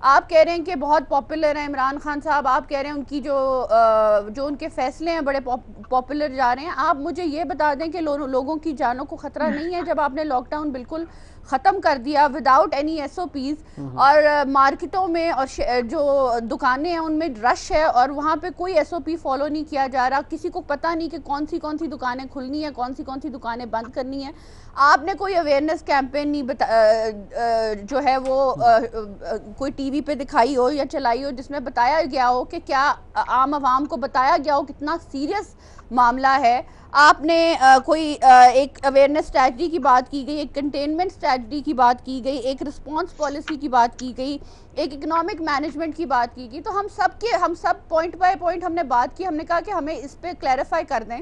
آپ کہہ رہے ہیں کہ بہت پاپولر ہیں عمران خان صاحب، آپ کہہ رہے ہیں ان کی جو ان کے فیصلے ہیں بڑے پاپولر جا رہے ہیں. آپ مجھے یہ بتا دیں کہ لوگوں کی جانوں کو خطرہ نہیں ہے جب آپ نے لاک ڈاؤن بالکل ختم کر دیا without any S O Ps, اور مارکیٹوں میں اور جو دکانیں ہیں ان میں رش ہے اور وہاں پہ کوئی ایس او پی فالو نہیں کیا جا رہا، کسی کو پتہ نہیں کہ کون سی دکانیں کھلنی ہیں، کون سی دکانیں بند کرنی ہیں. آپ نے کوئی اویئرنیس کیمپین نہیں جو ہے وہ کوئی ٹی وی پہ دکھائی ہو یا چلائی ہو جس میں بتایا گیا ہو کہ کیا عام عوام کو بتایا گیا ہو کتنا سیریس معاملہ ہے. آپ نے کوئی ایک اویئرنیس اسٹریٹجی کی بات کی گئی، ایک کنٹینمنٹ اسٹریٹجی کی بات کی گئی، ایک رسپانس پالیسی کی بات کی گئی، ایک اکنامک مینجمنٹ کی بات کی گئی. تو ہم سب پوائنٹ بائی پوائنٹ ہم نے بات کی. ہم نے کہا کہ ہمیں اس پہ کلیریفائی کر دیں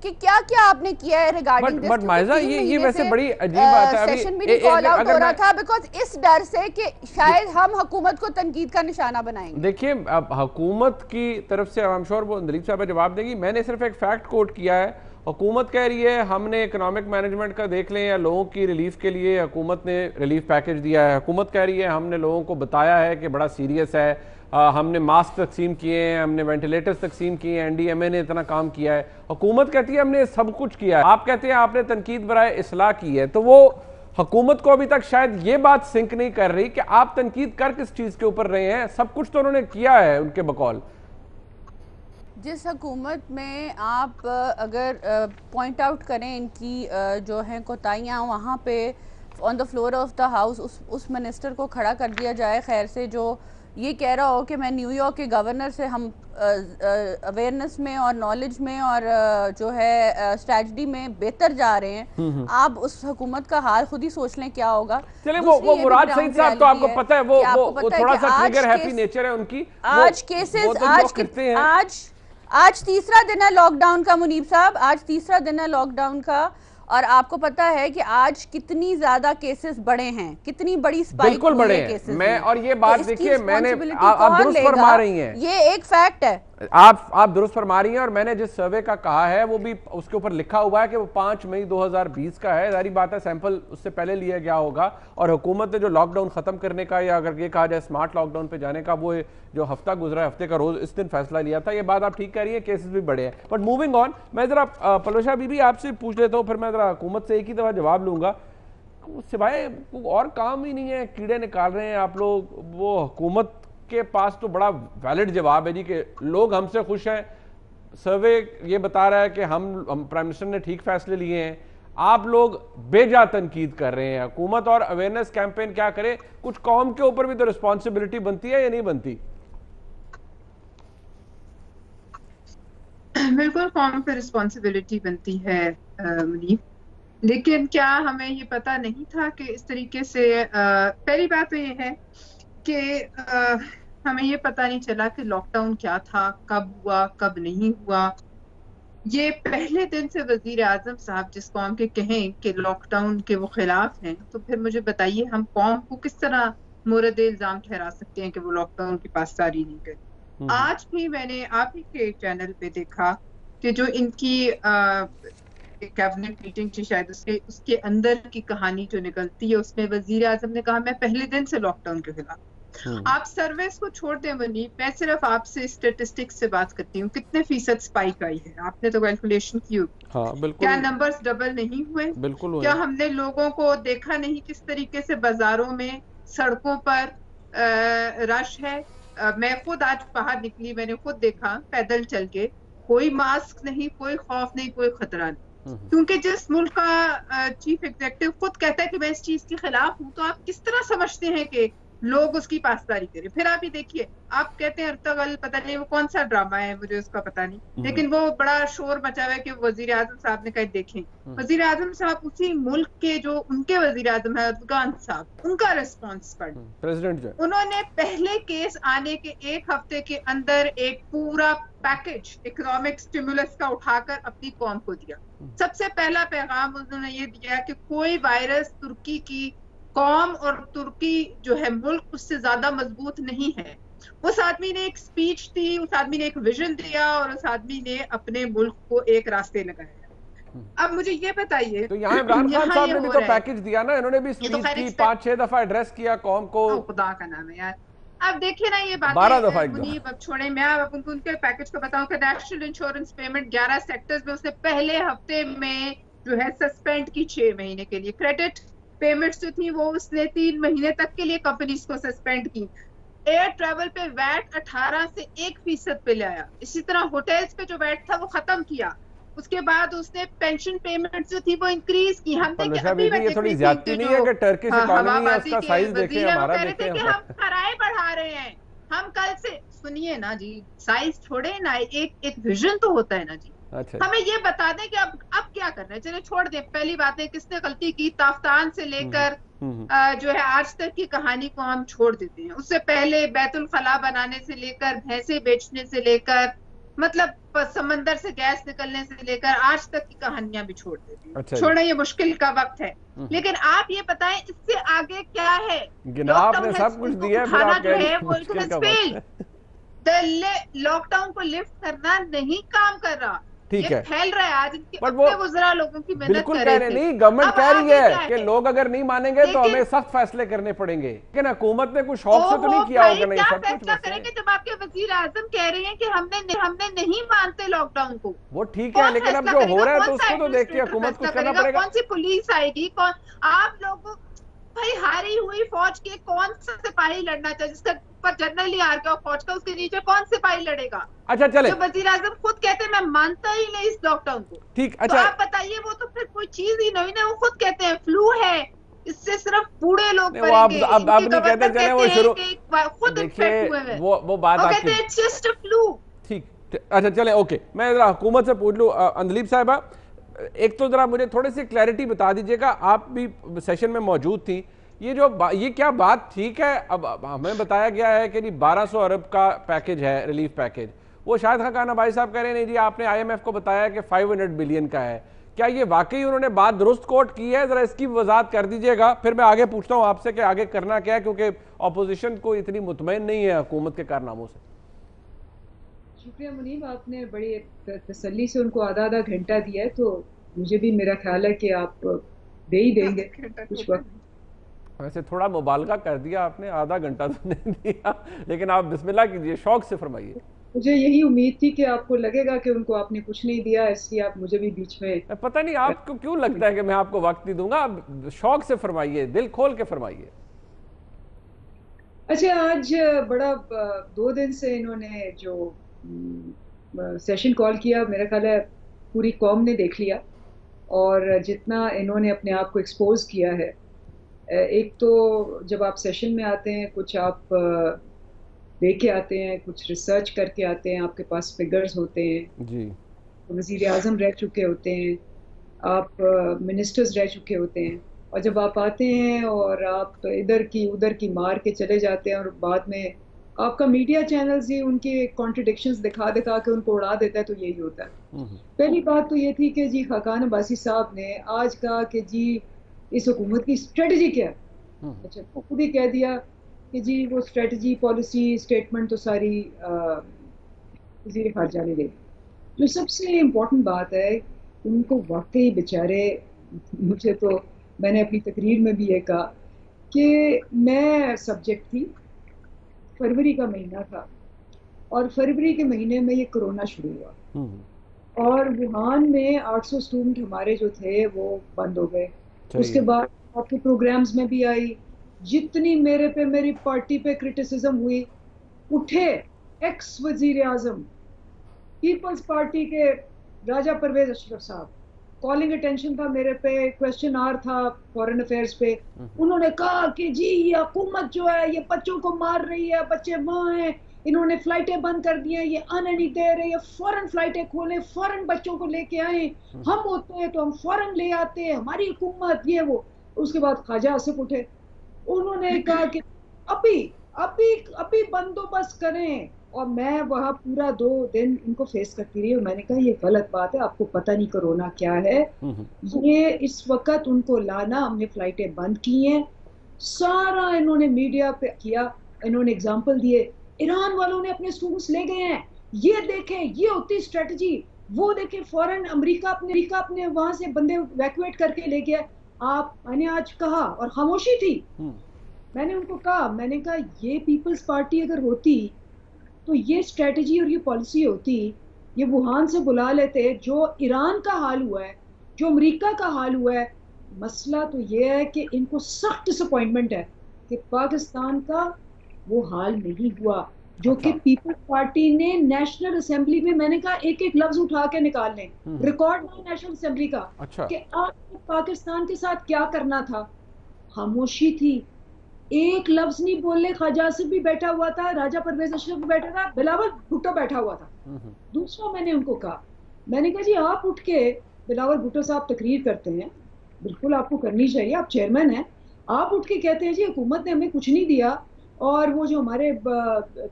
کہ کیا کیا آپ نے کیا ہے ریگارڈنگ دس. بٹ مائزہ یہ ویسے بڑی عجیب بات ہے، سیشن بھی نہیں کال آؤٹ ہو رہا تھا بیکاز اس ڈر سے کہ شاید ہم حکومت کو تنقید کا نشانہ بنائیں گے. دیکھیے اب حکومت کی طرف سے I'm sure وہ دلیپ صاحب جواب دے گی. میں نے صرف ایک فیکٹ کوٹ کیا ہے. حکومت کہہ رہی ہے ہم نے اکنامک مینجمنٹ کا دیکھ لیں یا لوگوں کی ریلیف کے لیے حکومت نے ریلیف پیکج دیا ہے. حکومت کہہ رہی ہے ہم نے لوگوں کو بتایا ہے کہ بڑا سیریس ہے، ہم نے ماسک تقسیم کیے ہیں، ہم نے وینٹیلیٹرز تقسیم کیے ہیں، NDMA نے اتنا کام کیا ہے. حکومت کہتی ہے ہم نے سب کچھ کیا ہے. آپ کہتے ہیں آپ نے تنقید برائے اصلاح کی ہے. تو وہ حکومت کو ابھی تک شاید یہ بات سنک نہیں کر رہی کہ آپ تنقید کر کس چیز کے اوپر رہے ہیں. سب کچھ تو انہوں نے کیا ہے ان کے بقول. جس حکومت میں آپ اگر پوائنٹ آؤٹ کریں ان کی جو ہیں کوتاہیاں، وہاں پہ on the floor of the house اس منسٹر کو کھڑا کر دیا جائے خیر سے جو یہ کہہ رہا ہو کہ میں نیو یارک کے گورنر سے ہم اویئرنیس میں اور نالج میں اور جو ہے اسٹریٹجی میں بہتر جا رہے ہیں. آپ اس حکومت کا حال خود ہی سوچ لیں کیا ہوگا. چلیں وہ مراد سعید صاحب تو آپ کو پتہ ہے وہ تھوڑا سا ٹریگر ہیپی نیچر ہے ان کی. آج کیسز آج تیسرا دن ہے لاک ڈاؤن کا منیب صاحب، آج تیسرا دن ہے لاک ڈاؤن کا، اور آپ کو پتا ہے کہ آج کتنی زیادہ کیسز بڑے ہیں، کتنی بڑی سپائک ہوئی ہے کیسز میں. اور یہ بات دیکھیے میں نے آپ درست فرما رہی ہیں، یہ ایک فیکٹ ہے. آپ درست فرما رہی ہیں. اور میں نے جس سروے کا کہا ہے وہ بھی اس کے اوپر لکھا ہوا ہے کہ وہ 5 مئی 2020 کا ہے. ظاہری بات ہے سیمپل اس سے پہلے لیا گیا ہوگا. اور حکومت نے جو لاک ڈاؤن ختم کرنے کا یا اگر یہ کہا جائے اسمارٹ لاک ڈاؤن پہ جانے کا وہ جو ہفتہ گزرا ہے، ہفتے کا روز اس دن فیصلہ لیا تھا. یہ بات آپ ٹھیک کہہ رہی ہیں، کیسز بھی بڑے ہیں. بٹ موونگ آن، میں ذرا پلوشا بی آپ سے پوچھ لیتا ہوں، پھر میں ذرا حکومت سے ایک ہی دفعہ جواب لوں گا. سوائے اور کام ہی نہیں ہے، کیڑے نکال رہے ہیں آپ لوگ. وہ حکومت کے پاس تو بڑا ویلڈ جواب ہے جی کہ لوگ ہم سے خوش ہیں. سروے یہ بتا رہا ہے کہ ہم پرائم منسٹر نے ٹھیک فیصلے لیے ہیں. آپ لوگ بے جا تنقید کر رہے ہیں. حکومت اور اویئرنیس کیمپین کیا کرے؟ کچھ قوم کے اوپر بھی تو رسپانسبلٹی بنتی ہے یا نہیں بنتی؟ بالکل قوم پہ رسپانسبلٹی بنتی ہے منیب، لیکن کیا ہمیں یہ پتا نہیں تھا کہ اس طریقے سے پہلی بات تو یہ ہے کہ ہمیں یہ پتا نہیں چلا کہ لاک ڈاؤن کیا تھا، کب ہوا، کب نہیں ہوا. یہ پہلے دن سے وزیر اعظم صاحب جس قوم کے کہیں کہ لاک ڈاؤن کے وہ خلاف ہیں، تو پھر مجھے بتائیے ہم قوم کو کس طرح مورد الزام ٹھہرا سکتے ہیں کہ وہ لاک ڈاؤن کی پاسداری نہیں کرتی. آج بھی میں نے آپ ہی کے چینل پہ دیکھا کہ جو ان کی کیبنٹ میٹنگ تھی، شاید اس کے اندر کی کہانی جو نکلتی ہے اس میں وزیر اعظم نے کہا میں پہلے دن سے لاک ڈاؤن کے خلاف. آپ سرویس کو چھوڑ دیں منیب، میں صرف آپ سے اسٹیٹسٹکس سے بات کرتی ہوں. کتنے فیصد سپائک آئی ہے؟ آپ نے تو کیلکولیشن کی ہوگی. کیا نمبرز ڈبل نہیں ہوئے؟ کیا ہم نے لوگوں کو دیکھا نہیں کس طریقے سے بازاروں میں، سڑکوں پر رش ہے؟ میں خود آج باہر نکلی، میں نے خود دیکھا پیدل چل کے، کوئی ماسک نہیں، کوئی خوف نہیں، کوئی خطرہ نہیں. کیونکہ جس ملک کا چیف ایگزیکٹو خود کہتا ہے کہ میں اس چیز کے خلاف ہوں، تو آپ کس طرح سمجھتے ہیں کہ لوگ اس کی پاسداری کریں؟ پھر آپ ہی دیکھیے، آپ کہتے ہیں ارطغرل پتہ نہیں وہ کون سا ڈرامہ ہے، مجھے اس کا پتہ نہیں، لیکن وہ بڑا شور مچا ہوا ہے کہ وزیر اعظم صاحب نے کہا دیکھیں. وزیر اعظم صاحب اسی ملک کے جو ان کے وزیر اعظم ہے اردگان صاحب، ان کا ریسپانس پڑھیں. انہوں نے پہلے کیس آنے کے ایک ہفتے کے اندر ایک پورا پیکج اکنامک سٹیمولس کا اٹھا کر اپنی قوم کو دیا. سب سے پہلا پیغام انہوں نے یہ دیا کہ کوئی وائرس ترکی کی قوم اور ترکی جو ہے ملک اس سے زیادہ مضبوط نہیں ہے. اس آدمی نے ایک سپیچ دی، اس آدمی نے ایک ویژن دیا، اور اس آدمی نے اپنے ملک کو ایک راستے لگایا. اب مجھے یہ بتائیے، تو یہاں عمران خان صاحب نے بھی تو پیکج دیا نا، انہوں نے بھی سپیچ کی، 5-6 دفعہ ایڈریس کیا قوم کو. خدا کا نام ہے یار، اب دیکھیں نا یہ باتیں منیب، اب چھوڑیں، میں اب ان کے پیکج کو بتاؤں کہ نیشنل انشورنس پیمنٹ 11 سیکٹرز میں اس نے پہلے ہفتے میں جو ہے سسپینڈ کی 6 مہینے کے لیے. کریڈٹ پیمنٹس جو تھی وہ اس نے 3 مہینے تک کے لیے کمپنیز کو سسپینڈ کی. ایئر ٹریول پہ ویٹ 18 سے 1% پہ لایا. اسی طرح ہوٹلز پہ جو ویٹ تھا وہ ختم کیا. اس کے بعد اس نے پینشن پیمنٹ جو تھی وہ انکریز کی. ہم نے ابھی یہ تھوڑی زیادتی نہیں ہے کہ ٹرکش اکانومی ہے اس کا سائز دیکھیں ہمارا دیکھیں کہ ہم کرائے بڑھا رہے ہیں. ہم کل سے سنیے نا جی، سائز چھوڑے نا، ایک ویژن تو ہوتا ہے نا جی. ہمیں یہ بتا دیں کہ اب کیا کرنا ہے. چلے چھوڑ دیں، پہلی بات ہے کس نے غلطی کی، تافتان سے لے کر جو ہے آج تک کی کہانی کو ہم چھوڑ دیتے ہیں. اس سے پہلے بیت الخلا بنانے سے لے کر بھینسیں بیچنے سے لے کر مطلب سمندر سے گیس نکلنے سے لے کر آج تک کی کہانیاں بھی چھوڑ دیتے ہیں. چھوڑنا یہ مشکل کا وقت ہے، لیکن آپ یہ بتائیں اس سے آگے کیا ہے. آپ نے سب کچھ دیا جو ہے وہ لاک ڈاؤن کو لفٹ کرنا نہیں کام کر رہا. ٹھیک ہے، پھیل رہا ہے آج. ان کے اپنے وزراء لوگوں کی محنت بالکل کہہ رہے نہیں، گورنمنٹ کہہ رہی ہے کہ لوگ اگر نہیں مانیں گے تو ہمیں سخت فیصلے کرنے پڑیں گے. لیکن حکومت نے کچھ شوق سے تو نہیں کیا ہوگا. نہیں، سب کچھ کریں گے جب آپ کے وزیر اعظم کہہ رہے ہیں کہ ہم نے نہیں مانتے لاک ڈاؤن کو. وہ ٹھیک ہے، لیکن اب جو ہو رہا ہے تو اس کو تو دیکھ کے حکومت کچھ کرنا پڑے گا. کون سی پولیس آئے گی؟ آپ لوگوں بھائی ہاری ہوئی فوج کے کون سا سپاہی لڑنا چاہیے؟ جس کا اوپر جنرل ہی ہار گیا فوج کا، اس کے نیچے کون سپاہی لڑے گا؟ اچھا چلے، جو وزیر اعظم خود کہتے ہیں میں مانتا ہی نہیں اس لاک ڈاؤن کو. ٹھیک، اچھا آپ بتائیے، وہ تو پھر کوئی چیز ہی نہیں ہے. وہ خود کہتے ہیں فلو ہے، اس سے صرف بوڑھے لوگ مریں گے. اب نہیں کہتے چلے وہ شروع خود انفیکٹ ہوئے ہیں، وہ بات وہ کہتے ہیں اٹس جسٹ اے فلو. ٹھیک، اچھا چلے اوکے. میں ذرا حکومت سے پوچھ لوں. اندلیب صاحبہ، ایک تو ذرا مجھے تھوڑی سی کلیئرٹی بتا دیجئے گا، آپ بھی سیشن میں موجود تھیں. یہ کیا بات ٹھیک ہے؟ اب ہمیں بتایا گیا ہے کہ 1200 ارب کا پیکج ہے، ریلیف پیکج. وہ شاہد خاقان عباسی صاحب کہہ رہے ہیں نہیں جی آپ نے IMF کو بتایا کہ 500 بلین کا ہے. کیا یہ واقعی انہوں نے بات درست کوٹ کی ہے؟ ذرا اس کی وضاحت کر دیجئے گا، پھر میں آگے پوچھتا ہوں آپ سے کہ آگے کرنا کیا ہے، کیونکہ اپوزیشن کو اتنی مطمئن نہیں ہے حکومت کے کارناموں سے. شکریہ منیب، آپ نے بڑی تسلی سے ان کو آدھا گھنٹہ دیا ہے، تو مجھے بھی میرا خیال ہے کہ آپ دے ہی دیں گے کچھ وقت. ویسے تھوڑا مبالغہ کر دیا آپ نے، آدھا گھنٹہ تو نہیں دیا، لیکن آپ بسم اللہ کیجئے، شوق سے فرمائیے. مجھے یہی امید تھی کہ آپ کو لگے گا کہ ان کو آپ نے کچھ نہیں دیا، اس لیے آپ مجھے بھی بیچ میں. پتہ نہیں آپ کو کیوں لگتا ہے کہ میں آپ کو وقت نہیں دوں گا. آپ شوق سے فرمائیے، دل کھول کے فرمائیے. اچھا، آج بڑا 2 دن سے انہوں نے جو سیشن کال کیا، میرا خیال ہے پوری قوم نے دیکھ لیا، اور جتنا انہوں نے اپنے آپ کو ایکسپوز کیا ہے. ایک تو جب آپ سیشن میں آتے ہیں کچھ آپ لے کے آتے ہیں، کچھ ریسرچ کر کے آتے ہیں، آپ کے پاس فگرز ہوتے ہیں جی، وزیر اعظم رہ چکے ہوتے ہیں، آپ منسٹرز رہ چکے ہوتے ہیں، اور جب آپ آتے ہیں اور آپ ادھر کی مار کے چلے جاتے ہیں، اور بعد میں آپ کا میڈیا چینلز ہی ان کے کانٹرڈکشنز دکھا کے ان کو اڑا دیتا ہے، تو یہی ہوتا ہے. پہلی بات تو یہ تھی کہ جی خاقان عباسی صاحب نے آج کہا کہ جی اس حکومت کی اسٹریٹجی کیا ہے. اچھا، خود ہی کہہ دیا کہ جی وہ اسٹریٹجی، پالیسی، اسٹیٹمنٹ تو ساری وزیر خارجہ نے دے. جو سب سے امپورٹنٹ بات ہے، ان کو واقعی بیچارے، مجھے تو میں نے اپنی تقریر میں بھی یہ کہا کہ میں سبجیکٹ تھی، فروری کا مہینہ تھا، اور فروری کے مہینے میں یہ کرونا شروع ہوا، اور ووہان میں 800 اسٹوڈنٹ ہمارے جو تھے وہ بند ہو گئے. اس کے بعد آپ کے پروگرامز میں بھی آئی، جتنی میری پارٹی پہ کرٹیسزم ہوئی، اٹھے ایکس وزیر اعظم پیپلز پارٹی کے راجہ پرویز اشرف صاحب، کالنگ اٹینشن تھا میرے پہ، کویسچن آر تھا فورن افیئرز پہ. انہوں نے کہا کہ جی یہ حکومت جو ہے یہ بچوں کو مار رہی ہے، بچے وہاں ہیں، انہوں نے فلائٹیں بند کر دی ہیں، یہ آنے نہیں دے رہے، یہ فوراً فلائٹیں کھولیں، فوراً بچوں کو لے کے آئیں، ہم ہوتے ہیں تو ہم فوراً لے آتے ہیں، ہماری حکومت یہ وہ. اس کے بعد خواجہ آصف اٹھے، انہوں نے کہا کہ ابھی بندوبست کریں. اور میں وہاں پورا 2 دن ان کو فیس کرتی رہی، اور میں نے کہا یہ غلط بات ہے، آپ کو پتہ نہیں کرونا کیا ہے. یہ اس وقت ان کو لانا، ہم نے فلائٹیں بند کی ہیں، سارا انہوں نے میڈیا پہ کیا. انہوں نے اگزامپل دیے، ایران والوں نے اپنے اسٹوڈنٹس لے گئے ہیں، یہ دیکھیں یہ ہوتی اسٹریٹجی، وہ دیکھیں فوراً امریکہ اپنے وہاں سے بندے ایویکویٹ کر کے لے گیا. آپ نے آج کہا اور خاموشی تھی. میں نے ان کو کہا، میں نے کہا یہ پیپلز پارٹی اگر ہوتی تو یہ اسٹریٹجی اور یہ پالیسی ہوتی، یہ ووہان سے بلا لیتے، جو ایران کا حال ہوا ہے، جو امریکہ کا حال ہوا ہے. مسئلہ تو یہ ہے کہ ان کو سخت ڈس اپوائنٹمنٹ ہے کہ پاکستان کا وہ حال نہیں ہوا جو کہ پیپلز پارٹی نے نیشنل اسمبلی میں، میں نے کہا ایک ایک لفظ اٹھا کے نکال لیں، ریکارڈ نہیں نیشنل اسمبلی کا کہ آپ نے پاکستان کے ساتھ کیا کرنا تھا. خاموشی تھی، ایک لفظ نہیں بولے. خواجہ آصف بھی بیٹھا ہوا تھا، راجہ پرویز اشرف بھی بیٹھا تھا، بلاول بھٹو بیٹھا ہوا تھا. دوسرا میں نے ان کو کہا، میں نے کہا جی آپ اٹھ کے، بلاول بھٹو صاحب تقریر کرتے ہیں، بالکل آپ کو کرنی چاہیے، آپ چیئرمین ہیں، آپ اٹھ کے کہتے ہیں جی حکومت نے ہمیں کچھ نہیں دیا اور وہ جو ہمارے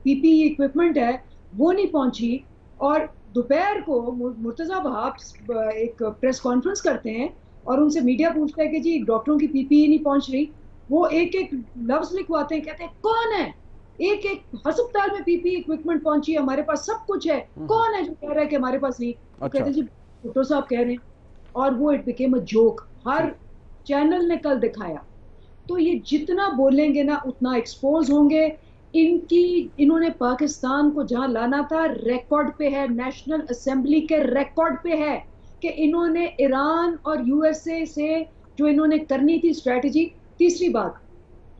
پی پی ای اکوپمنٹ ہے وہ نہیں پہنچی. اور دوپہر کو مرتضیٰ وہاب ایک پریس کانفرنس کرتے ہیں اور ان سے میڈیا پوچھتا ہے کہ جی ڈاکٹروں کی پی پی ای نہیں پہنچ رہی. وہ ایک ایک لفظ لکھواتے ہیں، کہتے ہیں کون ہے، ایک ایک ہسپتال میں پی پی اکوپمنٹ پہنچی ہے، ہمارے پاس سب کچھ ہے، کون ہے جو کہہ رہا ہے کہ ہمارے پاس نہیں؟ کہتے ہیں جی بھٹو صاحب کہہ رہے ہیں. اور وہ it became a joke, Hare channel نے کل دکھایا. تو یہ جتنا بولیں گے نا اتنا ایکسپوز ہوں گے. انہوں نے پاکستان کو جہاں لانا تھا ریکارڈ پہ ہے، نیشنل اسمبلی کے ریکارڈ پہ ہے کہ انہوں نے ایران اور یو ایس اے سے جو انہوں نے کرنی تھی اسٹریٹجی. تیسری بات،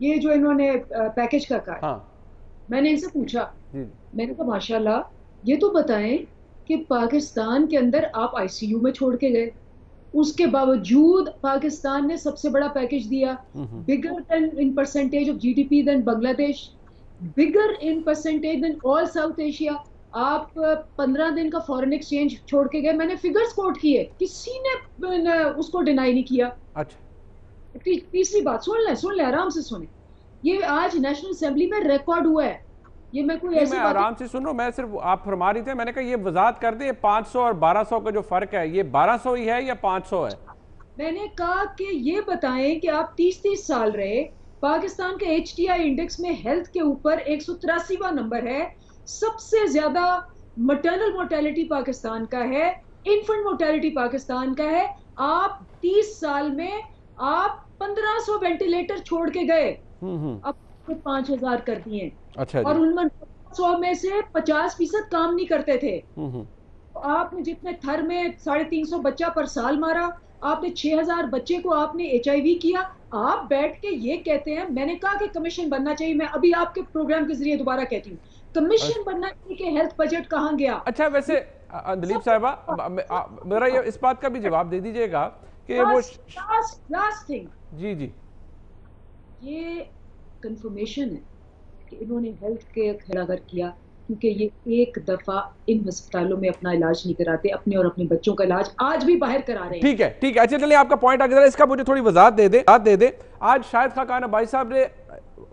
یہ جو انہوں نے پیکج کا کہا، میں نے ان سے پوچھا، میں نے کہا ماشاءاللہ یہ تو بتائیں کہ پاکستان کے اندر آپ آئی سی یو میں چھوڑ کے گئے، اس کے باوجود پاکستان نے سب سے بڑا پیکج دیا، bigger than in percentage of G D P than Bangladesh, bigger in percentage than all South Asia. آپ 15 دن کا فورن ایکسچینج چھوڑ کے گئے. میں نے فگرز کوٹ کیے، کسی نے اس کو ڈینائی نہیں کیا. تیسری بات سن لیں آرام سے سنیں، یہ آج نیشنل اسمبلی میں ریکارڈ ہوا ہے. یہ میں کوئی ایسی آرام سے سن رہا ہوں، میں صرف آپ فرما رہی تھے، میں نے کہا یہ وضاحت کر دیں 500 اور 1200 کا جو فرق ہے، یہ 1200 ہی ہے یا 500 ہے؟ میں نے کہا کہ یہ بتائیں کہ آپ 30 سال رہے، پاکستان کے ایچ ٹی آئی انڈیکس میں ہیلتھ کے اوپر 183واں نمبر ہے، سب سے زیادہ مٹرنل مورٹیلٹی پاکستان کا ہے، انفنٹ مورٹیلٹی پاکستان کا ہے. آپ 30 سال میں آپ 1500 وینٹیلیٹر چھوڑ کے گئے، اب 5000 کر دیے، اور ان میں 100 میں سے 50% کام نہیں کرتے تھے. آپ نے جتنے تھر میں 350 بچہ پر سال مارا، آپ نے 6000 بچے کو آپ نے ایچ آئی وی کیا. آپ بیٹھ کے یہ کہتے ہیں، میں نے کہا کہ کمیشن بننا چاہیے، میں ابھی آپ کے پروگرام کے ذریعے دوبارہ کہتی ہوں کمیشن بننا چاہیے کہ ہیلتھ بجٹ کہاں گیا. اچھا ویسے اندلیب صاحبہ میرا یہ اس بات کا بھی جواب دے دیجئے گا کہ وہ لاسٹ تھنگ، جی یہ کنفرمیشن ہے کہ انہوں نے ہیلتھ کیئر کھڑا کیا کیونکہ یہ ایک دفعہ ان ہسپتالوں میں اپنا علاج نہیں کراتے، اپنے اور اپنے بچوں کا علاج آج بھی باہر کرا رہے ہیں. ٹھیک ہے اچھا چلیں آپ کا پوائنٹ آگے ذرا اس کا مجھے تھوڑی وضاحت دے دیں. آج شاہد خاقان عباسی صاحب نے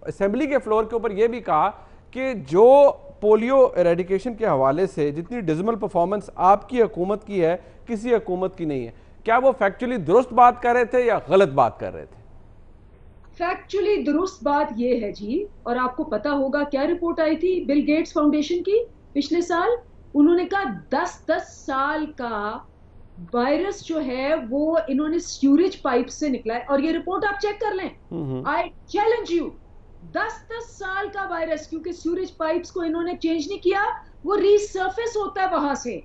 اسمبلی کے فلور کے اوپر یہ بھی کہا کہ جو پولیو ایریڈیکیشن کے حوالے سے جتنی ڈزمل پرفارمنس آپ کی حکومت کی ہے کسی حکومت کی نہیں ہے، کیا وہ فیکچولی درست بات کر رہے تھے یا غلط بات کر رہے تھے؟ فیکچولی درست بات یہ ہے جی، اور آپ کو پتا ہوگا کیا رپورٹ آئی تھی بل گیٹس فاؤنڈیشن کی پچھلے سال. انہوں نے کہا 10 سال کا وائرس جو ہے وہ انہوں نے سیوریج پائپ سے نکلا ہے، اور یہ رپورٹ آپ چیک کر لیں. آئی چیلنج یو، 10 سال کا وائرس، کیونکہ سیوریج پائپس کو انہوں نے چینج نہیں کیا، وہ ری سرفیس ہوتا ہے وہاں سے.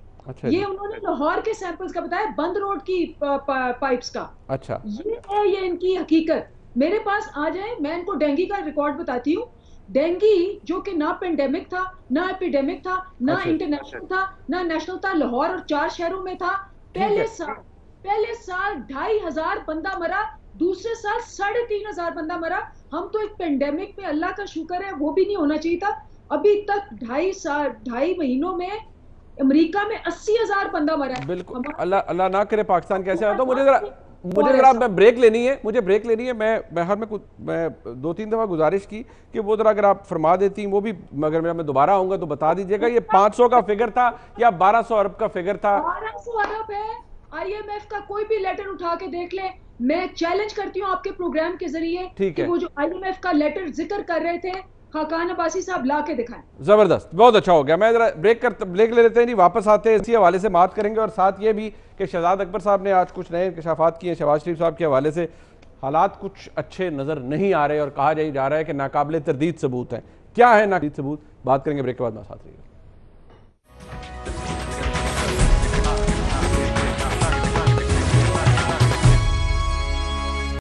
یہ انہوں نے لاہور کے سیمپلز کا بتایا، بند روڈ کی پائپس کا. یہ ہے یہ ان کی حقیقت. میرے پاس آ جائیں، میں ان کو ڈینگی کا ریکارڈ بتاتی ہوں. ڈینگی جو کہ نہ پینڈیمک تھا، نہ ایپیڈیمک تھا، نہ انٹرنیشنل تھا، نہ نیشنل تھا، لاہور اور 4 شہروں میں تھا. پہلے سال 2500 بندہ مرا، دوسرے سال 3500 بندہ مرا. ہم تو ایک پینڈیمک میں اللہ کا شکر ہے وہ بھی نہیں ہونا چاہیے تھا. ابھی تک 2.5 مہینوں میں امریکہ میں 80,000 بندہ مرا ہے. بالکل اللہ نہ کرے پاکستان کیسے آتا. مجھے ذرا بریک لینی ہے، میں 2-3 دفعہ گزارش کی کہ وہ ذرا اگر آپ فرما دیتی وہ بھی، مگر میں دوبارہ آؤں گا تو بتا دیجئے گا یہ 500 کا فگر تھا یا 1200 ارب کا فگر تھا؟ 1200 ارب ہے. آئی ایم ایف کا کوئی بھی لیٹر اٹھا کے دیکھ لیں. میں چیلنج کرتی ہوں آپ کے پروگرام کے ذریعے کہ وہ جو آئی ایم ایف کا لیٹر ذکر کر رہے تھے خاقان عباسی صاحب لا کے دکھائیں. زبردست، بہت اچھا ہو گیا. میں ذرا بریک لے لیتے ہیں، واپس آتے ہیں، اسی حوالے سے بات کریں گے، اور ساتھ یہ بھی کہ شہزاد اکبر صاحب نے آج کچھ نئے انکشافات کیے ہیں شہباز شریف صاحب کے حوالے سے. حالات کچھ اچھے نظر نہیں آ رہے اور کہا جا رہا ہے کہ ناقابل تردید ثبوت ہیں. کیا ہے ناقابل تردید ثبوت؟ بات کریں گے بریک کے بعد. میں ساتھ رہیے گا.